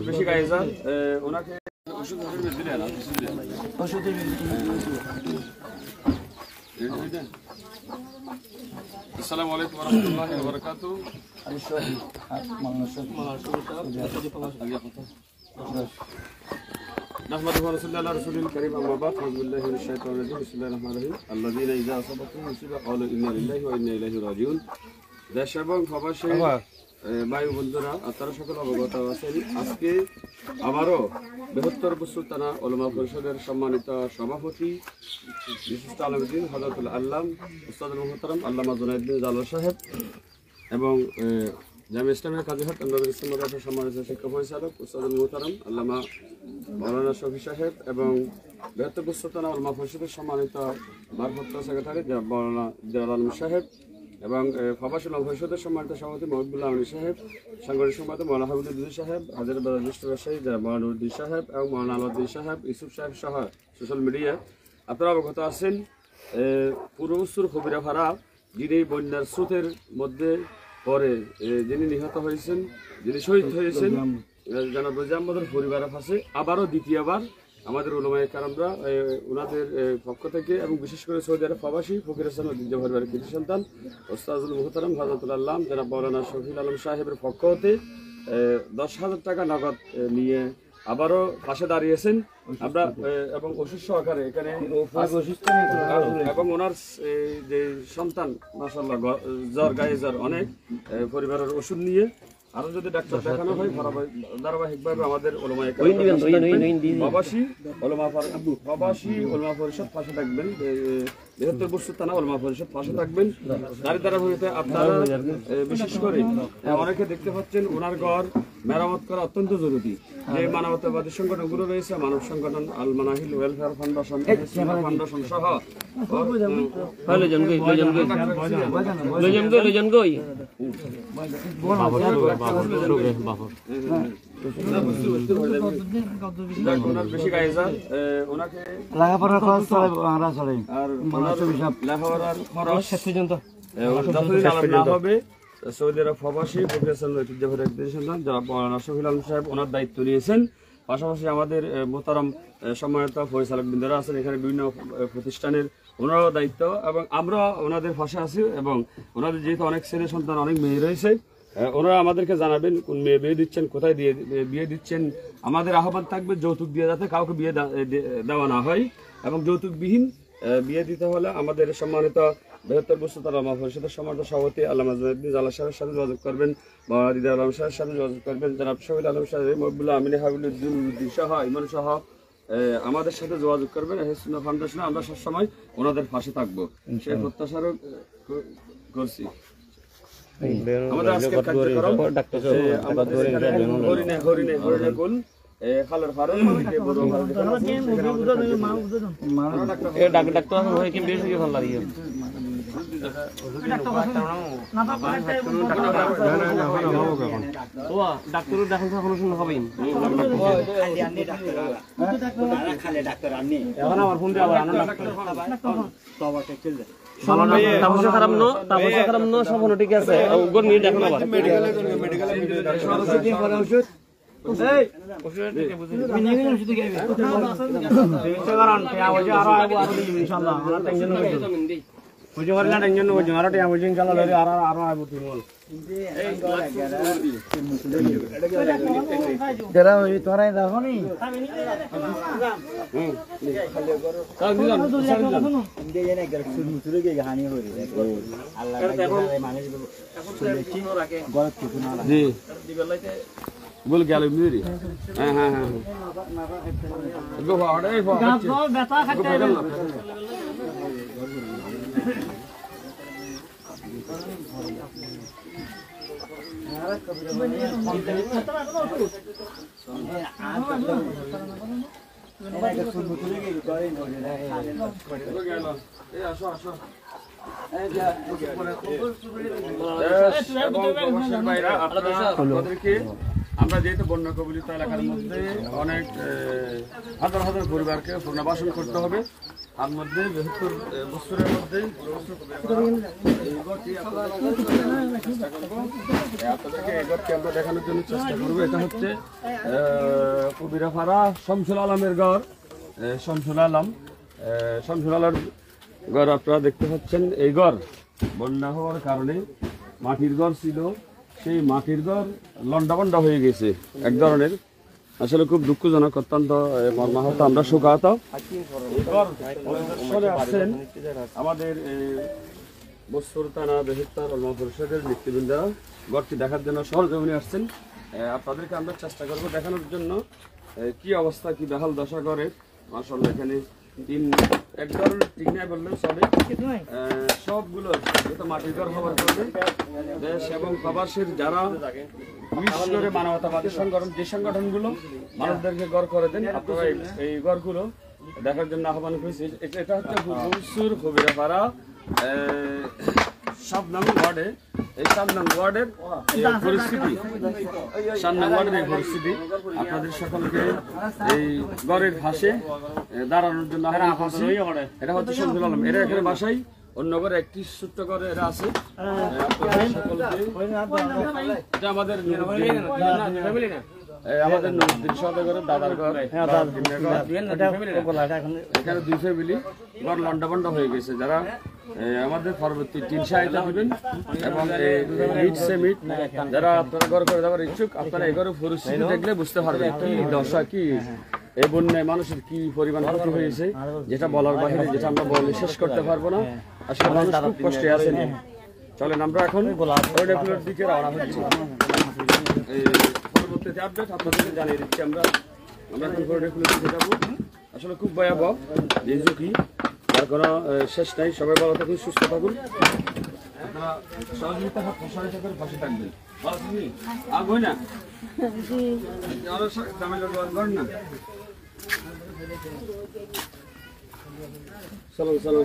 বেশি গায়ে যান ওনাকে আসসালামু আলাইকুম ওয়া রাহমাতুল্লাহি ওয়া বারাকাতুহু। نحمده ونصلي على رسوله الكريم أما بعد أعوذ بالله من الشيطان الرجيم بسم الله الرحمن الرحيم الذين إذا أصابتهم مصيبة قالوا إنا لله وإنا إليه راجعون। দেশ এবং প্রবাসী ভাই বন্ধুরা আপনারা সকলে অবগত আছেন, আজকে আবারও বৃহত্তর সুলতানা উলামা পরিষদের সম্মানিত সভাপতি বিশিষ্ট আলমদ্দিন হযরতুল আল্লাম উস্তাদুল মুহতারাম আল্লামা জুনায়েদ্দিন জালাল সাহেব এবং জামিয়া ইসলামিয়া কাজীহাট নবীর ইসলাম মাদ্রাসার সম্মানিত শিক্ষক পরিচালক উস্তাদুল মুহতারাম আল্লামা মাওলানা শফি সাহেব এবং বৃহত্তর সুলতানা উলামা পরিষদের সম্মানিত ভারপ্রাপ্ত সেক্রেটারি মাওলানা দিলাল আলম সাহেব এবং প্রবাসী উলামা পরিষদের সম্মানিত সভাপতি মহিবুল্লাহ আমিনী সাহেব, সাংগঠনিক সম্পাদক মাওলানা হাবিবুদ্দিন সাহেব, হাজার জ্যেষ্ঠ ব্যবসায়ী মাওলানা উদ্দিন সাহেব এবং মাওলানা আলাউদ্দিন সাহেব, ইউসুফ সাহেব সহ সোশ্যাল মিডিয়া আপনারা অবগত আছেন। পূর্ববস্তুর কবিরাভাড়া যিনি বন্যার স্রোতের মধ্যে পরে যিনি নিহত হয়েছেন, যিনি শহীদ হয়েছেন জনাব রাজা আহমদের পরিবারের পাশে আবারও দ্বিতীয়বার আমাদের উলামায়ে কেরামরা ওনাদের পক্ষ থেকে এবং বিশেষ করে সৌদি আরব প্রবাসী ফকির হাসান ঐতিহ্য পরিবারের কৃতি সন্তান ওস্তাদুল মুহতারাম হযরতুল আল্লাম জনাব মাওলানা শফিউল আলম সাহেবের পক্ষ হতে 10,000 টাকা নগদ নিয়ে আবারও পাশে দাঁড়িয়েছেন আমরা এবং ওষুধ সহকারে এখানে এবং ওনার যে সন্তান মাশাআল্লাহ জ্বর গায়ে জ্বর অনেক পরিবারের ওষুধ নিয়ে আরো যদি ডাক্তার দেখানো হয় ধারাবাহিকভাবে আমাদের প্রবাসী উলামা পরিষদ পাশে থাকবেন, বৃহত্তর সুলতানা উলামা পরিষদ পাশে থাকবেন। তারই ধারাবাহিকতায় আপনারা বিশেষ করে অনেকে দেখতে পাচ্ছেন ওনার ঘর মেরামত করা অত্যন্ত জরুরি। যে মানবতাবাদী সংগঠনগুলো রয়েছে, মানব সংগঠন আল মানাহিল ওয়েলফেয়ার ফাউন্ডেশন সহ বেশি গায়ে যান ওনাকে লেখাপড়ার খরচ আর লেখাপড়ার খরচ যতদিন আলাপ না হবে সৌদি আরব প্রবাসী ফকির হাসান ঐতিহ্য পরিবারের সন্তান জনাব মাওলানা শফিউল আলম সাহেব ওনার দায়িত্ব নিয়েছেন। পাশাপাশি আমাদের মোহতারাম সম্মানিত পরিচালক বৃন্দরা আছেন এখানে বিভিন্ন প্রতিষ্ঠানের ওনারও দায়িত্ব এবং আমরা ওনাদের পাশে আছি এবং ওনাদের যেহেতু অনেক ছেলে সন্তান অনেক মেয়ে রয়েছে ওনারা আমাদেরকে জানাবেন কোন মেয়ে বিয়ে দিচ্ছেন, কোথায় বিয়ে দিচ্ছেন। আমাদের আহ্বান থাকবে যৌতুক দিয়ে যাতে কাউকে বিয়ে দেওয়া না হয় এবং যৌতুকবিহীন বিয়ে দিতে হলে আমাদের সম্মানিত বৃহত্তর সুলতানা উলামা পরিষদের সম্মানিত সভাপতি আল্লামা জুনায়েদ্দিন জালাল সাহেবের সাথে যোগাযোগ করবেন বা দিদার আলম সাহেবের সাথে যোগাযোগ করবেন, জনাব শফিউল আলম সাহেব, মহিবুল্লাহ আমিনী হাবিবুদ্দিন সহ ইমন সহ আমাদের সাথে যোগাযোগ করবেন। হেসুনা ফাউন্ডেশনে আমরা সবসময় ওনাদের পাশে থাকবো সেই প্রত্যাশারও করছি। আমাদের আজকের কার্যক্রম হরিণে গোল খালের ফারে ডাক্তার হয় কি বেশি কি ভালো লাগে ডাক্তার দেখুন কোনো শুনে হবেই এখন আমার ফোন দিয়ে আবার তাপসা খারাপ ন সব ঠিক আছে নিয়ে দেখুন আবার বল গেল মিরি হ্যাঁ হ্যাঁ হ্যাঁ গো ভাড়ে ব্যথা খাতে আসো আসো আপনাদেরকে আমরা যেহেতু বন্যা কবলিত এলাকার মধ্যে অনেক হাজার হাজার পরিবারকে পুনর্বাসন করতে হবে, তার মধ্যে বৃহত্তর বছরের মধ্যে আপনাদেরকে এই ঘরটি আমরা দেখানোর জন্য চেষ্টা করবো। এটা হচ্ছে কবিরাপাড়া শামসুল আলমের ঘর। শামসুল আলম ঘর আপনারা দেখতে পাচ্ছেন। এই ঘর বন্যা হওয়ার কারণে মাটির ঘর ছিল, সেই মাটির ঘর লন্ডাবন্ডা হয়ে গেছে এক ধরনের। আসলে খুব দুঃখজনক, অত্যন্ত মর্মাহত, আমরা শোকাহত। আসছেন আমাদের বস্তুর থানা বৃহত্তর পরিষদের নেতৃবৃন্দরা ঘরটি দেখার জন্য সরজমিনে আসছেন। আপনাদেরকে আমরা চেষ্টা করবো দেখানোর জন্য কি অবস্থা, কি বেহাল দশা করে। মাশাআল্লাহ এখানে এক ধরনের ঠিক নাই বললেও চলে। সবগুলো যেহেতু মাটির ঘর হওয়ার কারণে দেশ এবং প্রবাসীর যারা বিশেষ করে মানবতাবাদী সংগঠন, যে সংগঠনগুলো মানুষদেরকে ঘর করে দেন, আপনারা এই ঘরগুলো দেখার জন্য আহ্বান করেছি। এটা হচ্ছে হুবসুর কবিরাপাড়া 7 নং ওয়ার্ডে। এই 7 নং ওয়ার্ডের পরিস্থিতি, 7 নং ওয়ার্ডের এই পরিস্থিতি আপনাদের সকলকে এই ঘরের পাশে দাঁড়ানোর জন্য আহ্বান করছি। এটা হচ্ছে শামসুল আলম, এরা এখানে বাসায়, অন্য ঘরে একটি ছোট্ট ঘরে এরা আছে। আপনাদের সকলকে এটা আমাদের নুরুদ্দিন সওদাগরের দাদার ঘর, এখানে 2 ফ্যামিলি ঘর লন্ডাবন্ডা হয়ে গেছে। যারা আমাদের পরবর্তী 3 সহায়তা দিবেন এবং যারা আপনারা ঘর করে দেওয়ার ইচ্ছুক, আপনারা এই ঘরের পরিস্থিতি দেখলে বুঝতে পারবেন কি দশা, কি এই বন্যায় মানুষের কি পরিমাণ ক্ষতি হয়েছে, যেটা বলার বাইরে, যেটা আমরা বলে শেষ করতে পারবো না। আসলে মানুষ খুব কষ্টে আছেন। চলেন আমরা এখন হরিণাকুলের দিকে রওনা হচ্ছি। পরবর্তীতে আপডেট আপনাদেরকে জানিয়ে দিচ্ছি। আমরা এখন হরিণাকুলের দিকে যাবো। আসলে খুব ভয়াবহ যে ঝুঁকি, তার কোনো শেষ নাই। সবাই ভালো থাকুন, সুস্থ থাকুন। আপনারা সহযোগিতা সহায়তা করে পাশে থাকবেন। আগুন না না চলো চলো।